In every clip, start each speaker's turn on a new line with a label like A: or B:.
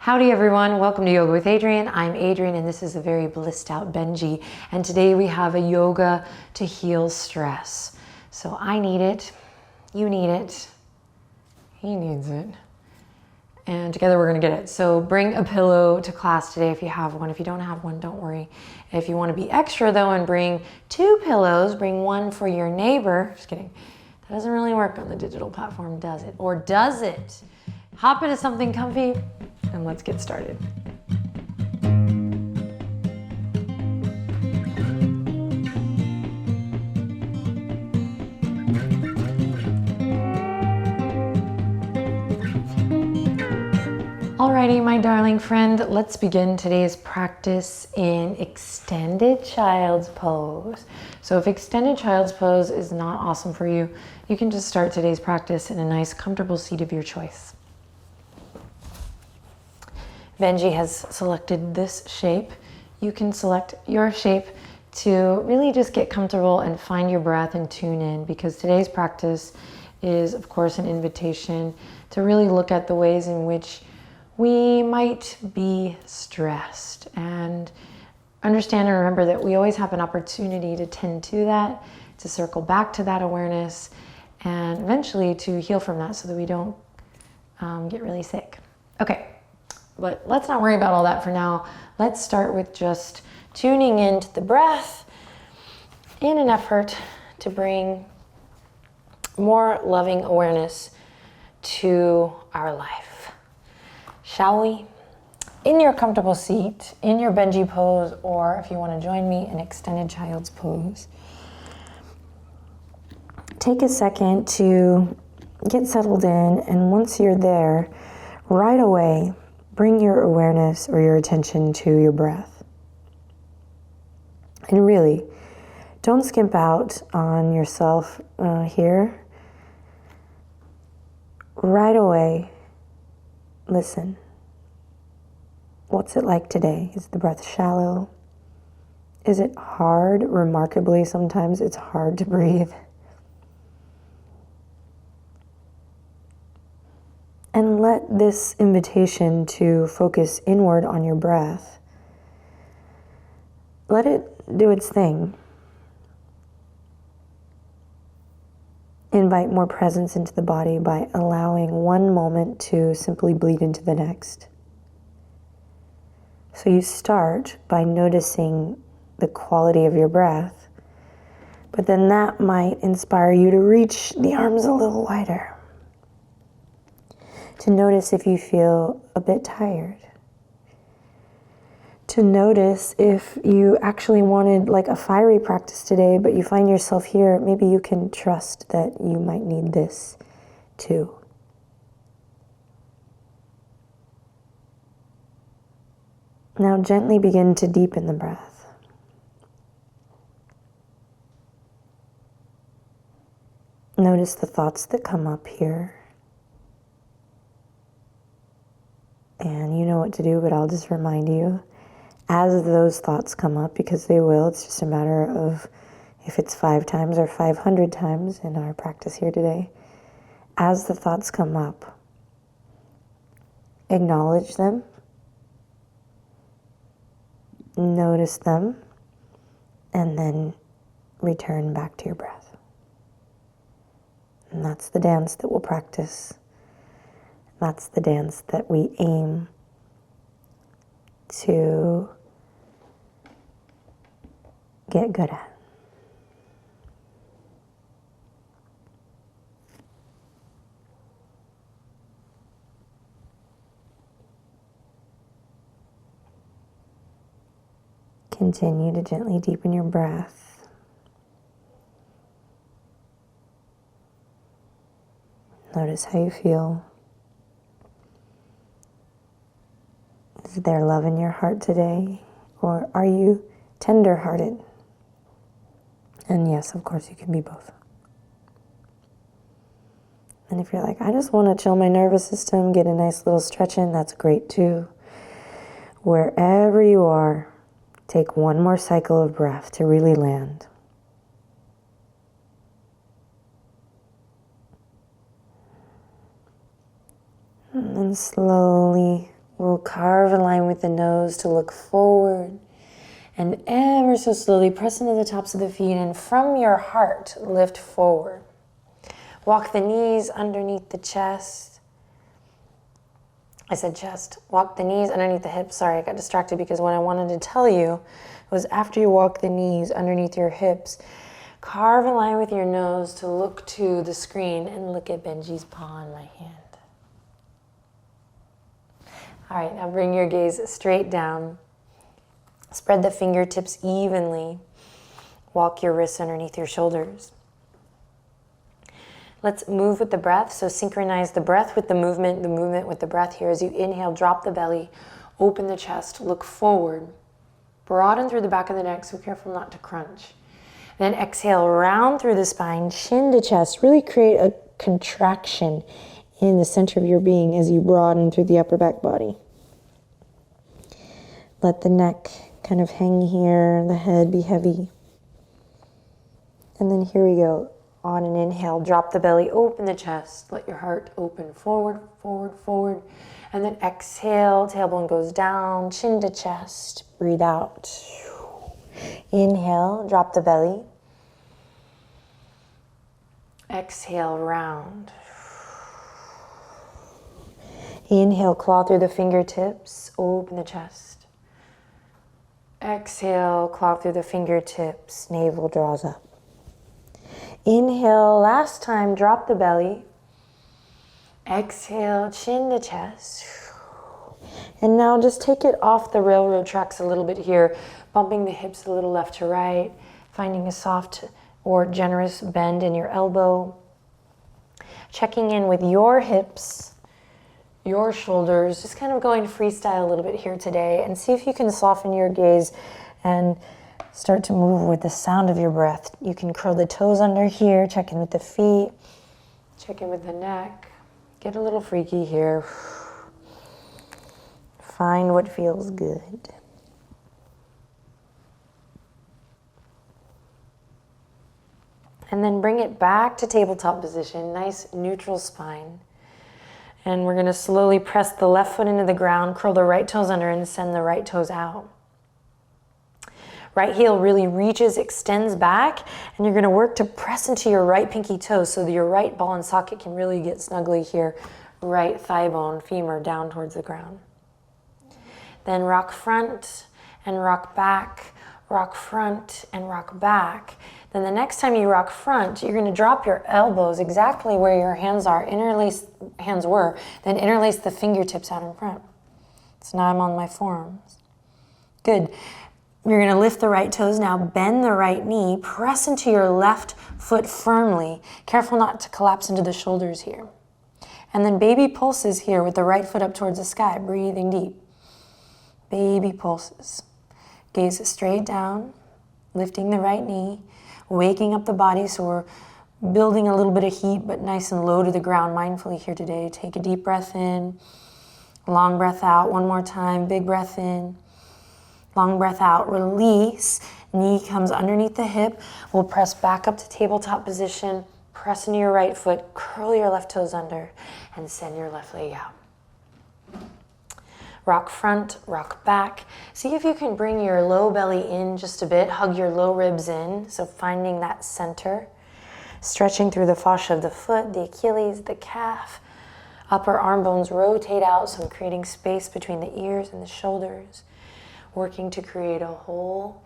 A: Howdy everyone, welcome to Yoga with Adriene. I'm Adriene and this is a very blissed out Benji. And today we have a yoga to heal stress. So I need it, you need it, he needs it. And together we're gonna get it. So bring a pillow to class today if you have one. If you don't have one, don't worry. If you wanna be extra though and bring 2 pillows, bring one for your neighbor. Just kidding. That doesn't really work on the digital platform, does it? Or does it? Hop into something comfy and let's get started. Alrighty, my darling friend, let's begin today's practice in extended child's pose. So if extended child's pose is not awesome for you, you can just start today's practice in a nice, comfortable seat of your choice. Benji has selected this shape. You can select your shape to really just get comfortable and find your breath and tune in, because today's practice is, of course, an invitation to really look at the ways in which we might be stressed and understand and remember that we always have an opportunity to tend to that, to circle back to that awareness, and eventually to heal from that so that we don't get really sick. Okay. But let's not worry about all that for now. Let's start with just tuning into the breath in an effort to bring more loving awareness to our life. Shall we? In your comfortable seat, in your Benji pose, or if you want to join me in extended child's pose, take a second to get settled in, and once you're there, right away, bring your awareness or your attention to your breath. And really, don't skimp out on yourself here. Right away, listen. What's it like today? Is the breath shallow? Is it hard? Remarkably, sometimes it's hard to breathe. And let this invitation to focus inward on your breath, let it do its thing. Invite more presence into the body by allowing one moment to simply bleed into the next. So you start by noticing the quality of your breath, but then that might inspire you to reach the arms a little wider. To notice if you feel a bit tired. To notice if you actually wanted like a fiery practice today, but you find yourself here, maybe you can trust that you might need this too. Now gently begin to deepen the breath. Notice the thoughts that come up here. And you know what to do, but I'll just remind you, as those thoughts come up, because they will, it's just a matter of if it's 5 times or 500 times in our practice here today. As the thoughts come up, acknowledge them, notice them, and then return back to your breath. And that's the dance that we'll practice. That's the dance that we aim to get good at. Continue to gently deepen your breath. Notice how you feel. Is there love in your heart today? Or are you tender-hearted? And yes, of course, you can be both. And if you're like, I just want to chill my nervous system, get a nice little stretch in, that's great too. Wherever you are, take one more cycle of breath to really land. And then slowly We'll carve a line with the nose to look forward. And ever so slowly press into the tops of the feet and from your heart, lift forward. Walk the knees underneath the chest. I said chest. Walk the knees underneath the hips. Sorry, I got distracted because what I wanted to tell you was after you walk the knees underneath your hips, carve a line with your nose to look to the screen and look at Benji's paw in my hand. All right, now bring your gaze straight down. Spread the fingertips evenly. Walk your wrists underneath your shoulders. Let's move with the breath. So synchronize the breath with the movement with the breath here. As you inhale, drop the belly, open the chest, look forward. Broaden through the back of the neck, so careful not to crunch. Then exhale, round through the spine, chin to chest. Really create a contraction in the center of your being as you broaden through the upper back body. Let the neck kind of hang here, the head be heavy. And then here we go. On an inhale, drop the belly, open the chest. Let your heart open forward, forward, forward. And then exhale, tailbone goes down, chin to chest. Breathe out. Inhale, drop the belly. Exhale, round. Inhale, claw through the fingertips, open the chest. Exhale, claw through the fingertips, navel draws up. Inhale, last time, drop the belly. Exhale, chin to chest. And now just take it off the railroad tracks a little bit here, bumping the hips a little left to right, finding a soft or generous bend in your elbow. Checking in with your hips, your shoulders, just kind of going freestyle a little bit here today, and see if you can soften your gaze and start to move with the sound of your breath. You can curl the toes under here, check in with the feet, check in with the neck, get a little freaky here. Find what feels good. And then bring it back to tabletop position, nice neutral spine. And we're gonna slowly press the left foot into the ground, curl the right toes under and send the right toes out. Right heel really reaches, extends back, and you're gonna work to press into your right pinky toe so that your right ball and socket can really get snugly here. Right thigh bone, femur down towards the ground. Then rock front and rock back, rock front and rock back. Then the next time you rock front, you're gonna drop your elbows exactly where your hands are, then interlace the fingertips out in front. So now I'm on my forearms. Good. You're gonna lift the right toes now, bend the right knee, press into your left foot firmly. Careful not to collapse into the shoulders here. And then baby pulses here with the right foot up towards the sky, breathing deep. Baby pulses. Gaze straight down, lifting the right knee, waking up the body so we're building a little bit of heat but nice and low to the ground mindfully here today. Take a deep breath in, long breath out. One more time, big breath in. Long breath out, release, knee comes underneath the hip. We'll press back up to tabletop position, press into your right foot, curl your left toes under, and send your left leg out. Rock front, rock back. See if you can bring your low belly in just a bit, hug your low ribs in, so finding that center. Stretching through the fascia of the foot, the Achilles, the calf. Upper arm bones rotate out, so I'm creating space between the ears and the shoulders. Working to create a whole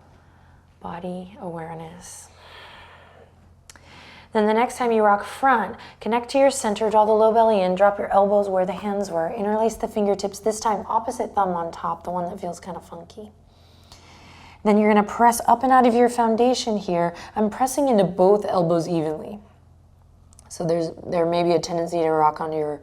A: body awareness. Then the next time you rock front, connect to your center, draw the low belly in, drop your elbows where the hands were, interlace the fingertips, this time opposite thumb on top, the one that feels kind of funky. Then you're gonna press up and out of your foundation here. I'm pressing into both elbows evenly. So there may be a tendency to rock onto your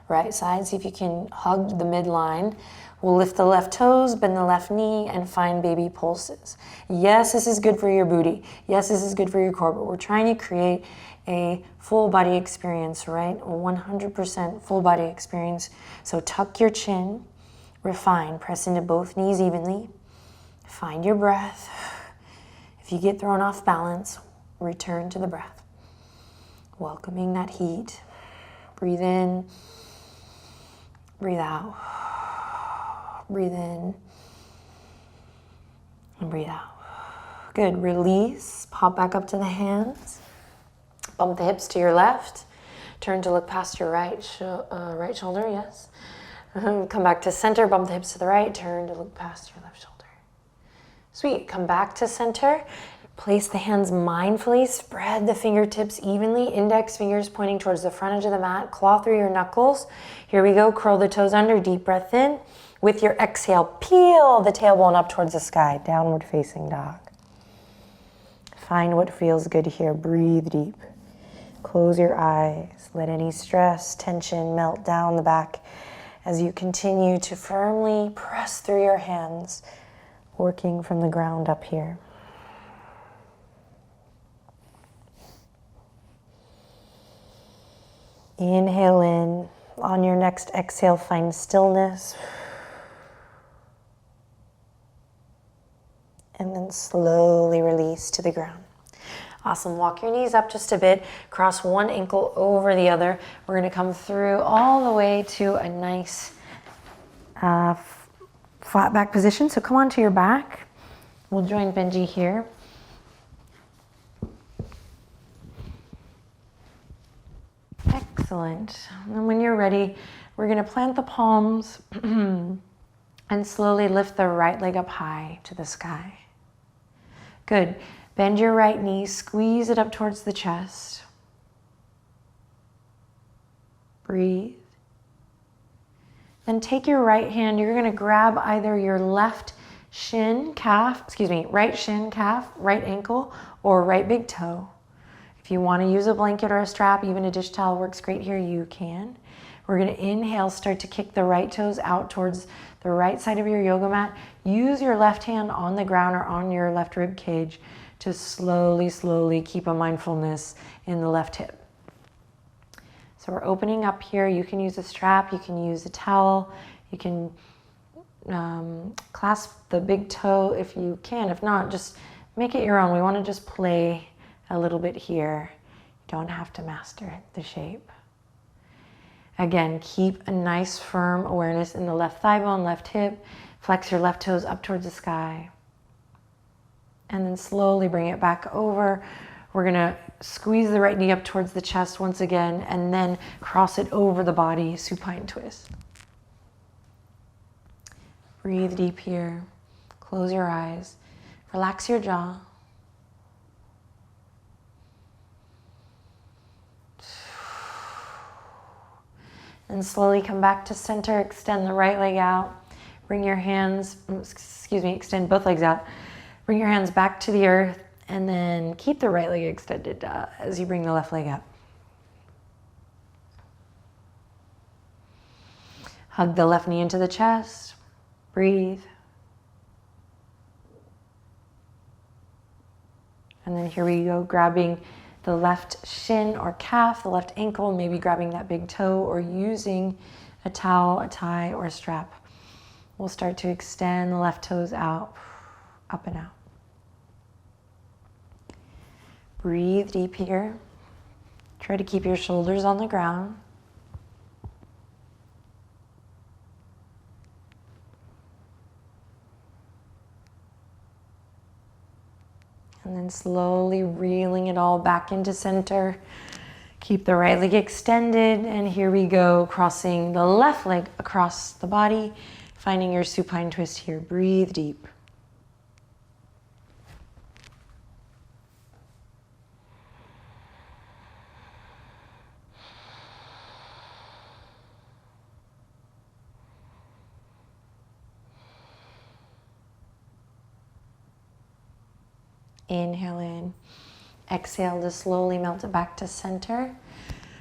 A: right side. See if you can hug the midline. We'll lift the left toes, bend the left knee, and find baby pulses. Yes, this is good for your booty. Yes, this is good for your core, but we're trying to create a full body experience, right? A 100% full body experience. So tuck your chin, refine, press into both knees evenly. Find your breath. If you get thrown off balance, return to the breath. Welcoming that heat. Breathe in, breathe out. Breathe in and breathe out. Good, release, pop back up to the hands. Bump the hips to your left. Turn to look past your right shoulder, yes. Come back to center, bump the hips to the right, turn to look past your left shoulder. Sweet, come back to center. Place the hands mindfully, spread the fingertips evenly, index fingers pointing towards the front edge of the mat, claw through your knuckles. Here we go, curl the toes under, deep breath in. With your exhale, peel the tailbone up towards the sky, downward facing dog. Find what feels good here, breathe deep. Close your eyes, let any stress, tension melt down the back as you continue to firmly press through your hands, working from the ground up here. Inhale in. On your next exhale, find stillness. And then slowly release to the ground. Awesome. Walk your knees up just a bit. Cross one ankle over the other. We're going to come through all the way to a nice flat back position. So come onto your back. We'll join Benji here. Excellent. And when you're ready, we're going to plant the palms and slowly lift the right leg up high to the sky. Good. Bend your right knee, squeeze it up towards the chest. Breathe. Then take your right hand, you're going to grab either your left shin, calf, right shin, calf, right ankle, or right big toe. If you want to use a blanket or a strap, even a dish towel works great here, you can. We're going to inhale, start to kick the right toes out towards the right side of your yoga mat. Use your left hand on the ground or on your left rib cage to slowly, slowly keep a mindfulness in the left hip. So we're opening up here. You can use a strap, you can use a towel, you can clasp the big toe if you can. If not, just make it your own. We want to just play a little bit here. You don't have to master the shape. Again, keep a nice firm awareness in the left thigh bone, left hip. Flex your left toes up towards the sky. And then slowly bring it back over. We're gonna squeeze the right knee up towards the chest once again, and then cross it over the body, supine twist. Breathe deep here. Close your eyes. Relax your jaw. And slowly come back to center. Extend the right leg out. Bring your hands, extend both legs out. Bring your hands back to the earth, and then keep the right leg extended as you bring the left leg up. Hug the left knee into the chest. Breathe. And then here we go, grabbing the left shin or calf, the left ankle, maybe grabbing that big toe or using a towel, a tie, or a strap. We'll start to extend the left toes out, up and out. Breathe deep here. Try to keep your shoulders on the ground. And then slowly reeling it all back into center. Keep the right leg extended, and here we go, crossing the left leg across the body, finding your supine twist here. Breathe deep. Inhale in. Exhale to slowly melt it back to center.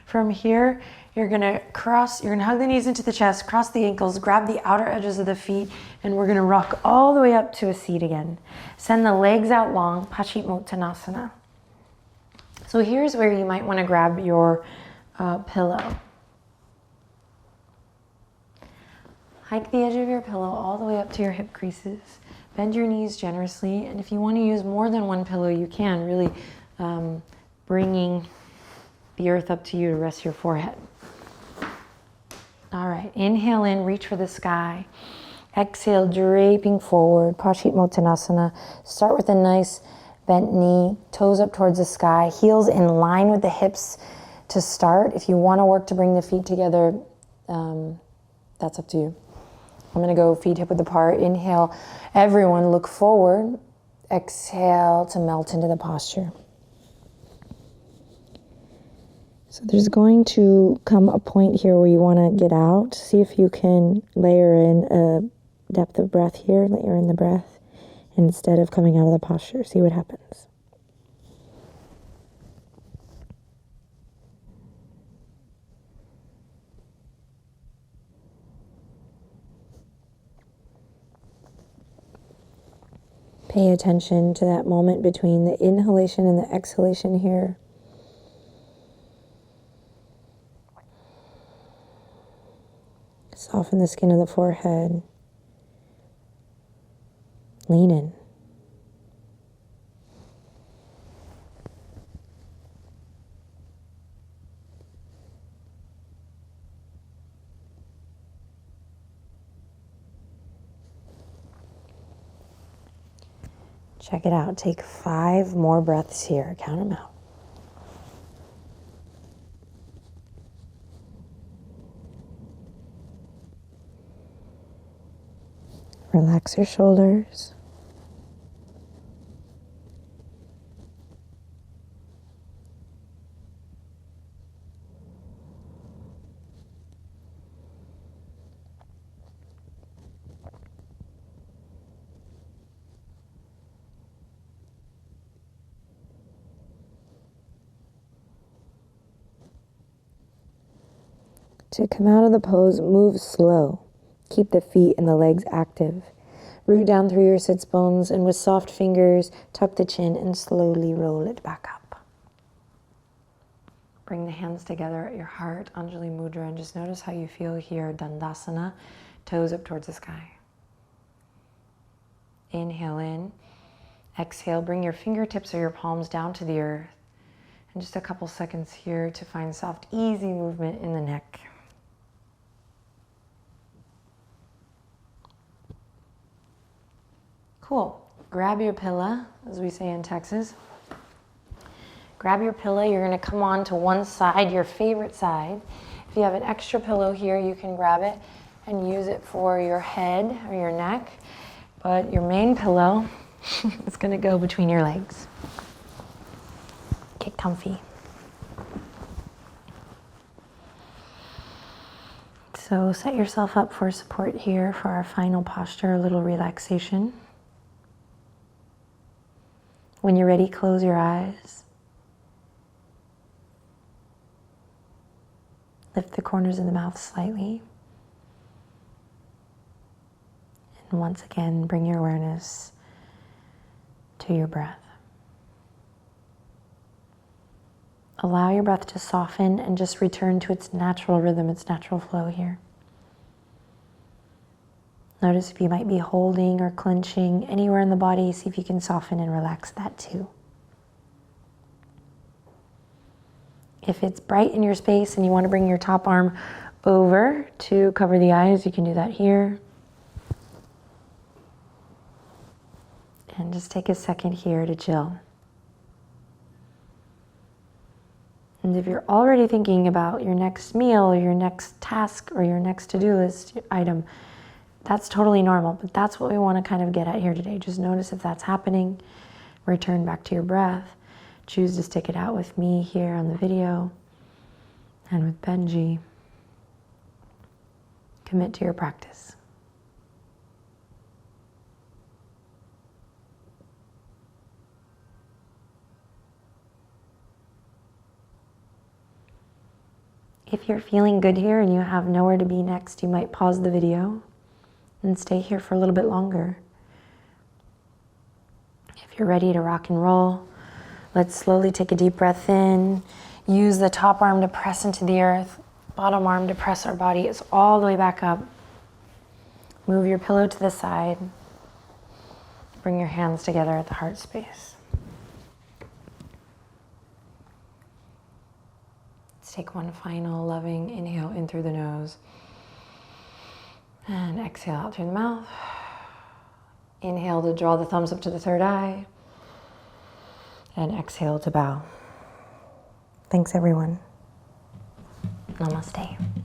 A: From here, you're gonna hug the knees into the chest, cross the ankles, grab the outer edges of the feet, and we're gonna rock all the way up to a seat again. Send the legs out long, Paschimottanasana. So here's where you might wanna grab your pillow. Hike the edge of your pillow all the way up to your hip creases. Bend your knees generously, and if you want to use more than one pillow, you can, really bringing the earth up to you to rest your forehead. All right, inhale in, reach for the sky. Exhale, draping forward, Paschimottanasana. Start with a nice bent knee, toes up towards the sky, heels in line with the hips to start. If you want to work to bring the feet together, that's up to you. I'm going to go feet hip width apart. Inhale, everyone look forward. Exhale to melt into the posture. So there's going to come a point here where you want to get out. See if you can layer in a depth of breath here, layer in the breath instead of coming out of the posture. See what happens. Pay attention to that moment between the inhalation and the exhalation here. Soften the skin of the forehead. Lean in. Check it out. Take 5 more breaths here. Count them out. Relax your shoulders. To come out of the pose, move slow. Keep the feet and the legs active. Root down through your sits bones and with soft fingers, tuck the chin and slowly roll it back up. Bring the hands together at your heart, Anjali Mudra, and just notice how you feel here, Dandasana, toes up towards the sky. Inhale in. Exhale, bring your fingertips or your palms down to the earth. And just a couple seconds here to find soft, easy movement in the neck. Cool. Grab your pillow, as we say in Texas. Grab your pillow. You're going to come on to one side, your favorite side. If you have an extra pillow here, you can grab it and use it for your head or your neck. But your main pillow is going to go between your legs. Get comfy. So set yourself up for support here for our final posture, a little relaxation. When you're ready, close your eyes. Lift the corners of the mouth slightly. And once again, bring your awareness to your breath. Allow your breath to soften and just return to its natural rhythm, its natural flow here. Notice if you might be holding or clenching anywhere in the body. See if you can soften and relax that too. If it's bright in your space and you want to bring your top arm over to cover the eyes, you can do that here. And just take a second here to chill. And if you're already thinking about your next meal or your next task or your next to-do list item, that's totally normal, but that's what we want to kind of get at here today. Just notice if that's happening. Return back to your breath. Choose to stick it out with me here on the video and with Benji. Commit to your practice. If you're feeling good here and you have nowhere to be next, you might pause the video and stay here for a little bit longer. If you're ready to rock and roll, let's slowly take a deep breath in. Use the top arm to press into the earth, bottom arm to press our bodies all the way back up. Move your pillow to the side. Bring your hands together at the heart space. Let's take one final loving inhale in through the nose. And exhale out through the mouth. Inhale to draw the thumbs up to the third eye. And exhale to bow. Thanks, everyone. Namaste.